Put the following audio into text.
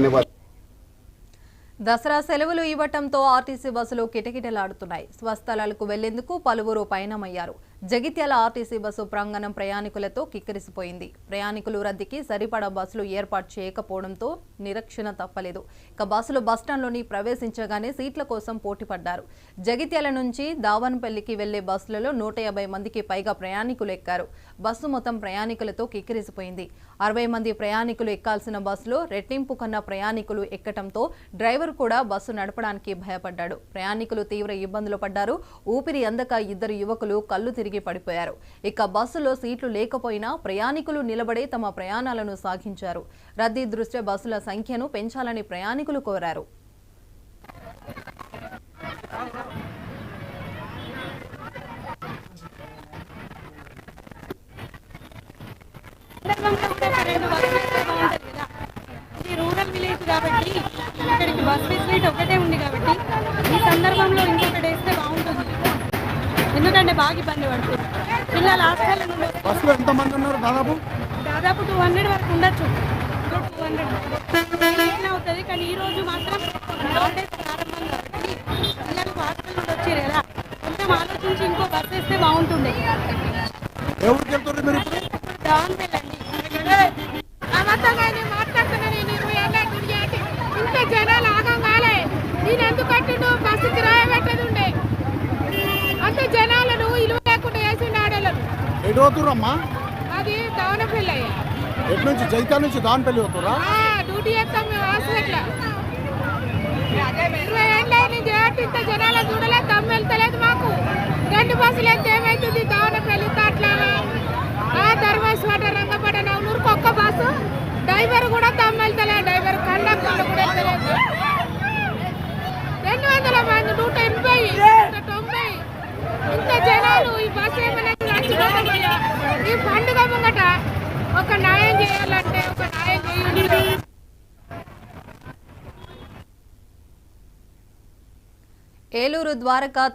धन्यवाद। దసరా సెలవులు ఇవ్వటంతో ఆర్టీసీ బస్సులు కిటకిటలాడుతున్నాయి. స్వస్థలాలకు వెళ్లేందుకు పలువురు పయనమయ్యారు. జగిత్యాల ఆర్టీసీ బస్సు ప్రాంగణం ప్రయాణికులతో కిక్కిరిసిపోయింది. ప్రయాణికులు రద్దీకి సరిపడా బస్సులు ఏర్పాటు చేయకపోవడంతో నిరీక్షణ తప్పలేదు. ఇక బస్సులు బస్టాండ్లోని ప్రవేశించగానే సీట్ల కోసం పోటీపడ్డారు. జగిత్యాల నుంచి దావన్పల్లికి వెళ్లే బస్సులలో 150 మందికి పైగా ప్రయాణికులు ఎక్కారు. బస్సు మొత్తం ప్రయాణికులతో కిక్కిరిసిపోయింది. 60 మంది ప్రయాణికులు ఎక్కాల్సిన బస్సులో రెట్టింపు కన్నా ప్రయాణికులు ఎక్కడంతో డ్రైవర్ కూడా బస్సు నడపడానికి భయపడ్డాడు. ప్రయాణికులు తీవ్ర ఇబ్బందులు పడ్డారు. ఊపిరి అందక 2 యువకులు కళ్ళు తిరిగి పడిపోయారు. ఇక బస్సులో సీట్లు లేకపోయినా ప్రయాణికులు నిలబడే తమ ప్రయాణాలను సాగించారు. రద్దీ దృష్ట్యా బస్సుల సంఖ్యను పెంచాలని ప్రయాణికులు కోరారు. రూరల్ విలేజ్ కాబట్టి ఇక్కడికి బస్ ఫెసిలిటీ ఒకటే ఉంది కాబట్టి ఈ సందర్భంలో ఇంకొకటి వేస్తే బాగుంటుంది. ఎందుకంటే బాగా ఇబ్బంది పడుతుంది. పిల్లలు హాస్టల్ నుండి బస్సులో ఎంతమంది ఉన్నారు? దాదాపు 200 వరకు ఉండొచ్చు. 200 అవుతుంది. కానీ ఈ రోజు మాత్రం హాలిడేస్ ప్రారంభం కాబట్టి పిల్లలు హాస్టల్ నుండి వచ్చారు కదా, కొంచెం ఆలోచించి ఇంకో బస్ వేస్తే బాగుంటుంది. ఇంత జనాలు ఆగం కాలే. నేను ఎందుకు కట్టిండు బస్సు కిరాయి పెట్టదు ఉండే అంత జనాలను ఇలువ లేకుండా వేసిండు ఆడలను. ఎటు పోతుర్రమ్మా? అది దావనపల్లి అయ్యా. ఎటు నుంచి? జైతాల నుంచి దావనపల్లి పోతుర్రా? డ్యూటీ చేస్తాం మేము హాస్పిటల్. 20 ఏళ్ళ నుంచి ఇంత జనాలు చూడలే. దమ్ము వెళ్తలేదు మాకు. 2 బస్సులు ఎంత ఏమవుతుంది? దావనపల్లి తాట్లాల ధర్మేశ్వర రంగపడ నవ్వునూరుకు ఒక్క బస్సు. డ్రైవర్ కూడా దమ్ము వెళ్తలే. డ్రైవర్ కండక్టర్ కూడా వెళ్తలేదు. 200 మంది 180 ఇంత జనాలు ఈ బస్సు ఏమైనా ఈ పండుగ ముంగట ఒక న్యాయం చేయాలంటే ఒక న్యాయం చేయండి. ఏలూరు ద్వారకా